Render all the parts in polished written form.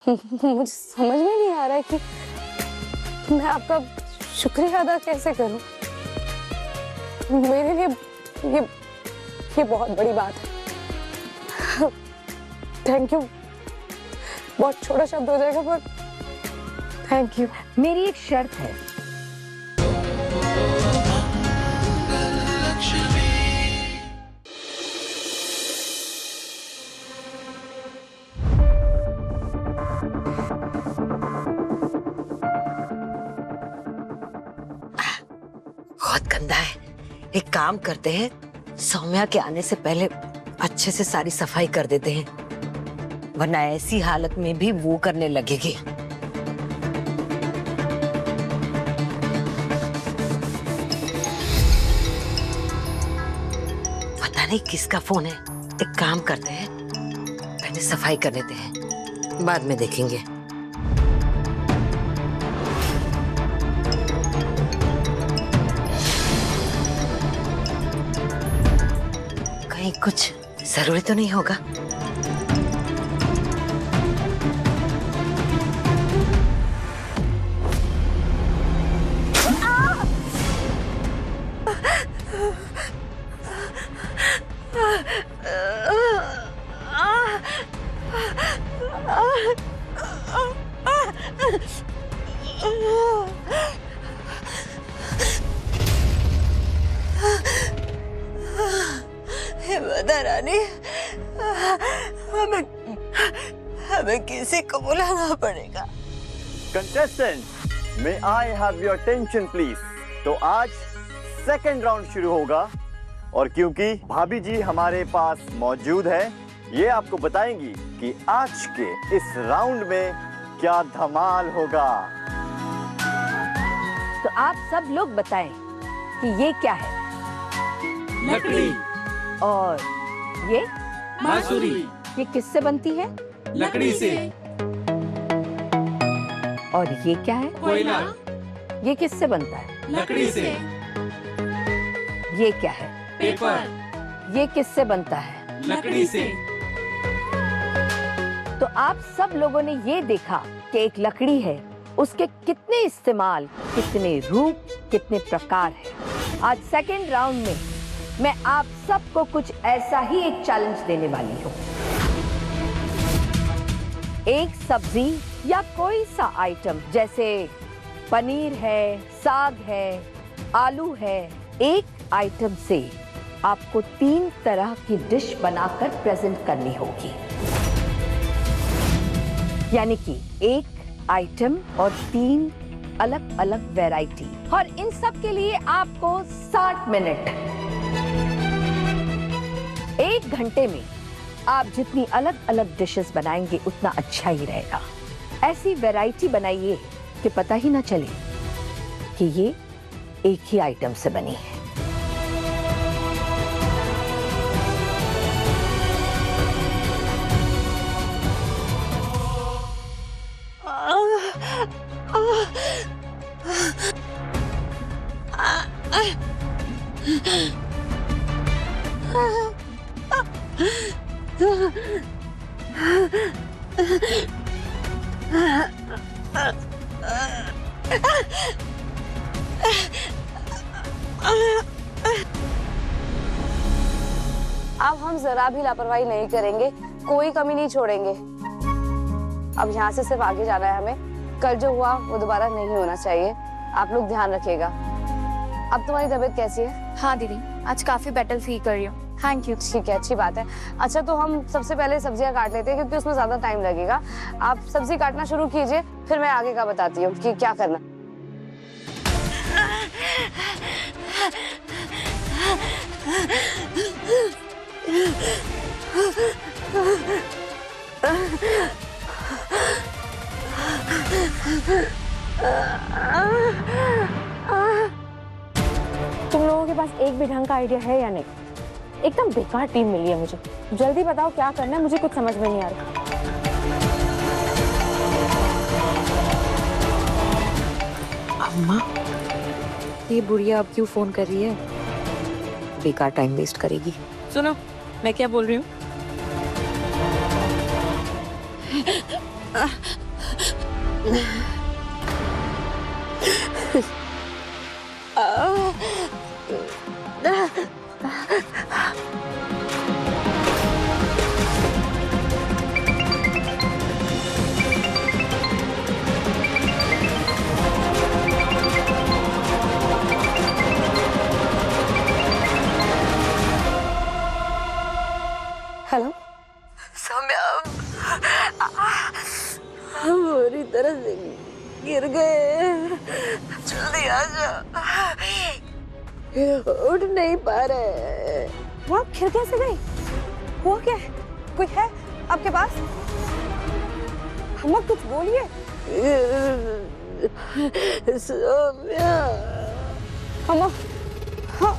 मुझे समझ में नहीं आ रहा है कि मैं आपका शुक्रिया अदा कैसे करूं। मेरे लिए ये बहुत बड़ी बात है। थैंक यू बहुत छोटा शब्द हो जाएगा पर थैंक यू। मेरी एक शर्त है। बहुत गंदा है। एक काम करते हैं, सौम्या के आने से पहले अच्छे से सारी सफाई कर देते हैं, वरना ऐसी हालत में भी वो करने लगेगी। पता नहीं किसका फोन है। एक काम करते हैं, पहले सफाई कर लेते हैं, बाद में देखेंगे। कहीं कुछ जरूरी तो नहीं होगा। माता रानी, हमें किसी को बुलाना पड़ेगा। Contestant, may I have your attention please? तो आज सेकंड राउंड शुरू होगा और क्योंकि भाभी जी हमारे पास मौजूद है, ये आपको बताएंगी कि आज के इस राउंड में क्या धमाल होगा। तो आप सब लोग बताएं कि ये क्या है। लकड़ी। और ये बांसुरी। ये किससे बनती है। लकड़ी से। और ये क्या है। कोयला। ये किससे बनता है। लकड़ी से। ये क्या है। पेपर। ये किससे बनता है। लकड़ी से। तो आप सब लोगों ने ये देखा कि एक लकड़ी है, उसके कितने इस्तेमाल, कितने रूप, कितने प्रकार है। आज सेकेंड राउंड में मैं आप सबको कुछ ऐसा ही एक चैलेंज देने वाली हूँ। एक सब्जी या कोई सा आइटम जैसे पनीर है, साग है, आलू है, एक आइटम से आपको 3 तरह की डिश बनाकर प्रेजेंट करनी होगी। यानी कि एक आइटम और 3 अलग अलग वैरायटी, और इन सब के लिए आपको 60 मिनट। 1 घंटे में आप जितनी अलग अलग डिशेस बनाएंगे उतना अच्छा ही रहेगा। ऐसी वैरायटी बनाइए कि पता ही ना चले कि ये एक ही आइटम से बनी है। अब हम जरा भी लापरवाही नहीं करेंगे, कोई कमी नहीं छोड़ेंगे। अब यहाँ से सिर्फ आगे जाना है हमें। कल जो हुआ वो दोबारा नहीं होना चाहिए। आप लोग ध्यान रखिएगा। अब तुम्हारी तबीयत कैसी है। हाँ दीदी, आज काफी बेटर फील कर रही हूँ। Thank you. ठीक है, अच्छी बात है। अच्छा तो हम सबसे पहले सब्जियां काट लेते हैं क्योंकि उसमें ज्यादा टाइम लगेगा। आप सब्जी काटना शुरू कीजिए, फिर मैं आगे का बताती हूँ कि क्या करना। तुम लोगों के पास एक भी ढंग का आइडिया है या नहीं। एकदम बेकार टीम मिली है मुझे। जल्दी बताओ क्या करना है, मुझे कुछ समझ में नहीं आ रहा। अम्मा, ये बुढ़िया अब क्यों फोन कर रही है? बेकार टाइम वेस्ट करेगी। सुनो, मैं क्या बोल रही हूँ। हेलो सौम्या, हम बुरी तरह से गिर गए, जल्दी आ जा, उठ नहीं पा रहे। वो आप गिर कैसे गई? हुआ क्या है? कोई है आपके पास? हम कुछ बोलिए। सौम्या, हम हाँ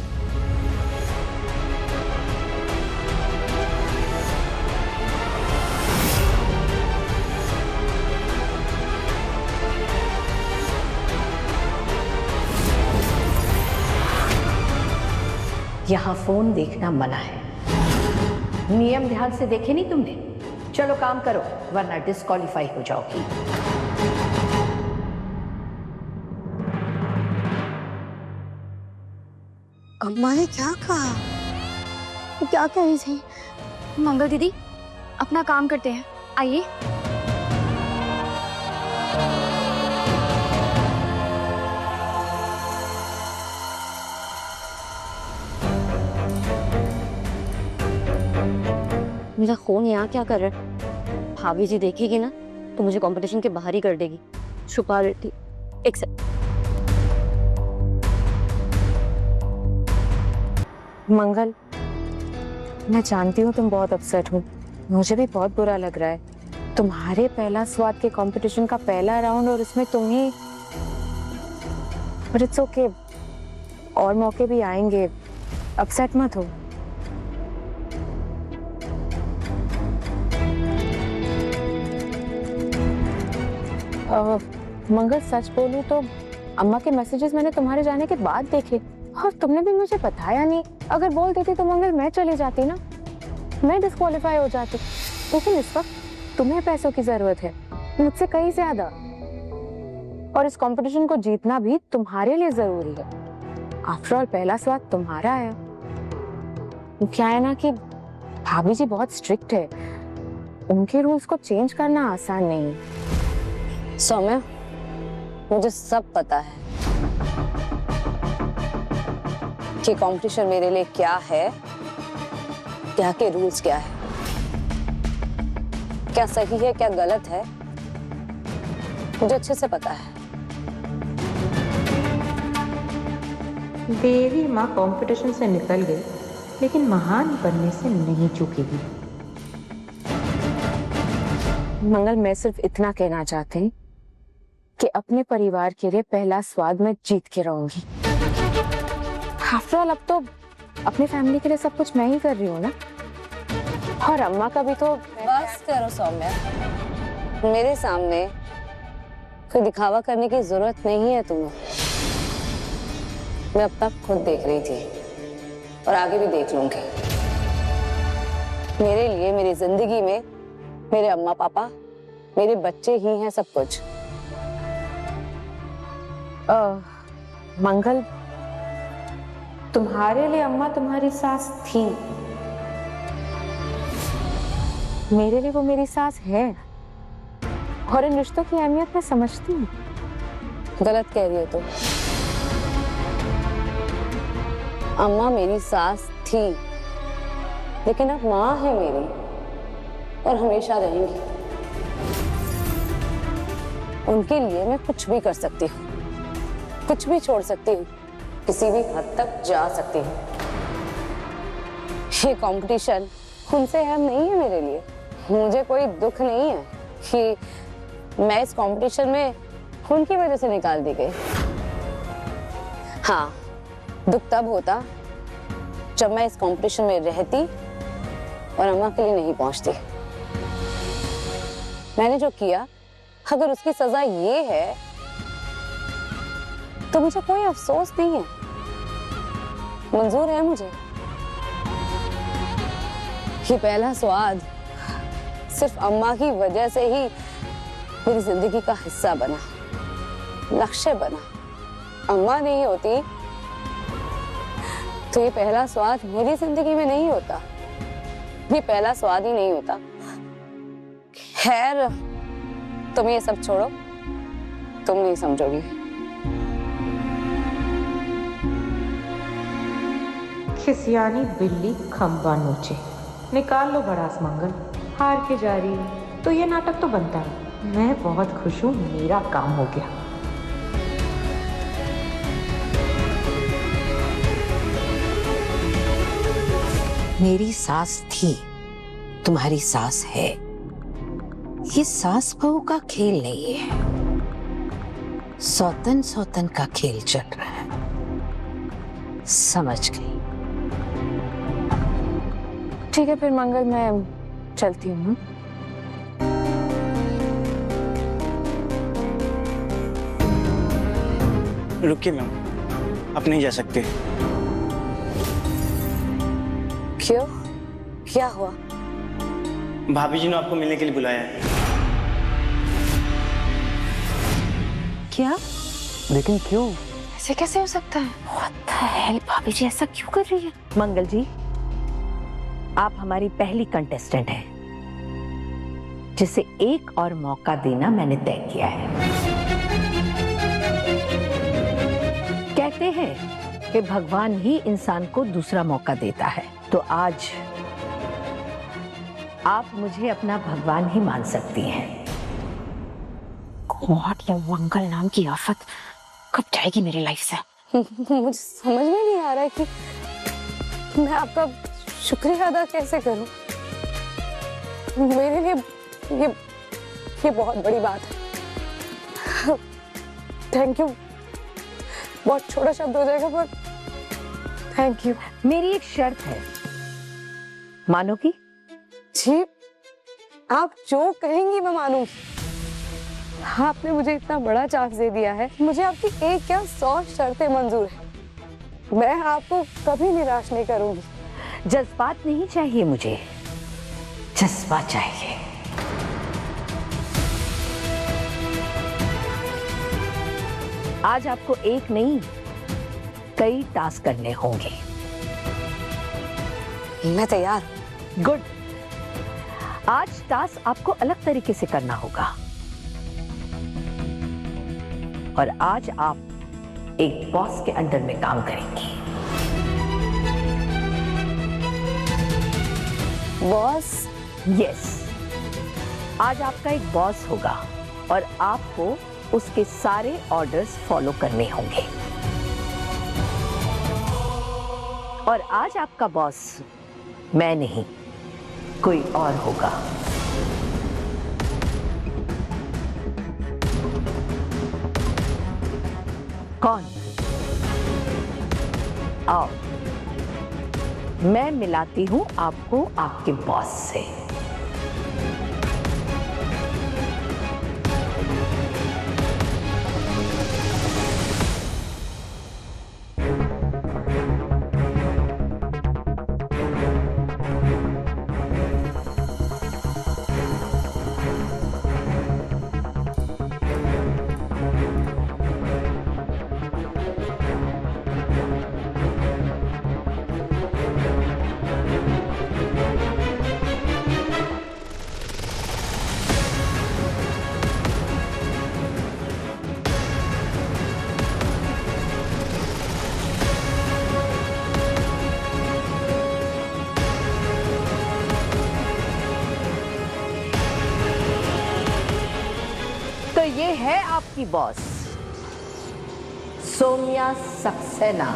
यहाँ फोन देखना मना है। नियम ध्यान से देखे नहीं तुमने? चलो काम करो, वरना डिस्क्वालीफाई हो जाओगी। अम्मा ने क्या कहा? वो क्या कह रही थी? मंगल दीदी, अपना काम करते हैं, आइए। मेरा फोन यहाँ क्या कर रहा है? भाभी जी देखेगी ना तो मुझे कंपटीशन के बाहर ही कर देगी। छुपा रही थी। एक सेकंड। मंगल, मैं जानती हूँ तुम बहुत अपसेट हो, मुझे भी बहुत बुरा लग रहा है। तुम्हारे पहला स्वाद के कंपटीशन का पहला राउंड और उसमें तुम ही। बट इट्स ओके, और मौके भी आएंगे, अपसेट मत हो। मंगल, सच बोलूं तो अम्मा के मैसेजेस मैंने तुम्हारे जाने के बाद देखे और तुमने भी मुझे बताया नहीं। अगर बोल देती तो मंगल मैं चली जाती ना, मैं डिस्क्वालीफाई हो जाती। लेकिन इस वक्त तुम्हें पैसों की जरूरत है, मुझसे कहीं ज्यादा, और इस कंपटीशन को जीतना भी तुम्हारे लिए जरूरी है। आफ्टर ऑल पहला स्वाद तुम्हारा है। क्या है ना कि भाभी जी बहुत स्ट्रिक्ट है, उनके रूल्स को चेंज करना आसान नहीं है। सौम्या, मुझे सब पता है कि कंपटीशन मेरे लिए क्या है, क्या के रूल्स क्या है, क्या सही है क्या गलत है, मुझे अच्छे से पता है। देवी माँ कंपटीशन से निकल गई, लेकिन महान बनने से नहीं चूकेगी। मंगल, मैं सिर्फ इतना कहना चाहती हूँ कि अपने परिवार के लिए पहला स्वाद मैं जीत के रहूंगी। आफ्टर ऑल अब तो अपनी फैमिली के लिए सब कुछ मैं ही कर रही हूँ ना, और अम्मा का भी तो। बस करो सौम्या, मेरे सामने कोई दिखावा करने की जरूरत नहीं है तुम्हें। मैं अब तक खुद देख रही थी और आगे भी देख लूंगी। मेरे लिए मेरी जिंदगी में मेरे अम्मा पापा, मेरे बच्चे ही हैं सब कुछ। मंगल, तुम्हारे लिए अम्मा तुम्हारी सास थी, मेरे लिए वो मेरी सास है, और इन रिश्तों की अहमियत मैं समझती हूँ। गलत कह रही हो तुम। अम्मा मेरी सास थी, लेकिन अब माँ है मेरी और हमेशा रहेंगी। उनके लिए मैं कुछ भी कर सकती हूँ, कुछ भी छोड़ सकती हूँ, किसी भी हद तक जा सकती हूँ। ये कंपटीशन उनसे अहम नहीं है मेरे लिए। मुझे कोई दुख नहीं है कि मैं इस कंपटीशन में उनकी वजह से निकाल दी गई। हाँ, दुख तब होता जब मैं इस कंपटीशन में रहती और अम्मा के लिए नहीं पहुंचती। मैंने जो किया, अगर उसकी सजा ये है तो मुझे कोई अफसोस नहीं है, मंजूर है मुझे। ये पहला स्वाद सिर्फ अम्मा की वजह से ही मेरी जिंदगी का हिस्सा बना, लक्ष्य बना। अम्मा नहीं होती तो ये पहला स्वाद मेरी जिंदगी में नहीं होता, ये पहला स्वाद ही नहीं होता। खैर, तुम ये सब छोड़ो, तुम नहीं समझोगी। खिसियानी बिल्ली खंबा नोचे। निकाल लो भड़ास मंगल, हार के जा रही हो तो ये नाटक तो बनता है। मैं बहुत खुश हूँ, मेरा काम हो गया। मेरी सास थी, तुम्हारी सास है। ये सास बहू का खेल नहीं है, सौतन सौतन का खेल चल रहा है। समझ गई? ठीक है फिर मंगल, मैं चलती हूँ। रुकिए मैम, आप नहीं जा सकते। क्यों? क्या हुआ? भाभी जी ने आपको मिलने के लिए बुलाया है। क्या? लेकिन क्यों? ऐसे कैसे हो सकता है? What the hell? भाभी जी ऐसा क्यों कर रही है? मंगल जी, आप हमारी पहली कंटेस्टेंट हैं, जिसे एक और मौका देना मैंने तय किया है। कहते हैं कि भगवान ही इंसान को दूसरा मौका देता है, तो आज आप मुझे अपना भगवान ही मान सकती हैं। गॉड, ये मंगल नाम की आफत कब जाएगी मेरी लाइफ से? मुझे समझ में नहीं आ रहा है कि मैं आपका शुक्रिया अदा कैसे करूं। मेरे लिए ये बहुत बड़ी बात है। थैंक यू, बहुत छोटा शब्द हो जाएगा पर थैंक यू। मेरी एक शर्त है, मानोगी? जी, आप जो कहेंगी मैं मानूंगी। आपने मुझे इतना बड़ा चांस दे दिया है, मुझे आपकी एक क्या 100 शर्तें मंजूर है। मैं आपको कभी निराश नहीं करूंगी। जज्बात नहीं चाहिए मुझे, जज्बा चाहिए। आज आपको एक नहीं, कई टास्क करने होंगे। मैं तैयार। गुड। आज टास्क आपको अलग तरीके से करना होगा, और आज आप एक बॉस के अंडर में काम करेंगी। बॉस? यस, आज आपका एक बॉस होगा और आपको उसके सारे ऑर्डर्स फॉलो करने होंगे। और आज आपका बॉस मैं नहीं, कोई और होगा। कौन? आओ, मैं मिलाती हूं आपको आपके बॉस से। तो ये है आपकी बॉस, सोम्या सक्सेना।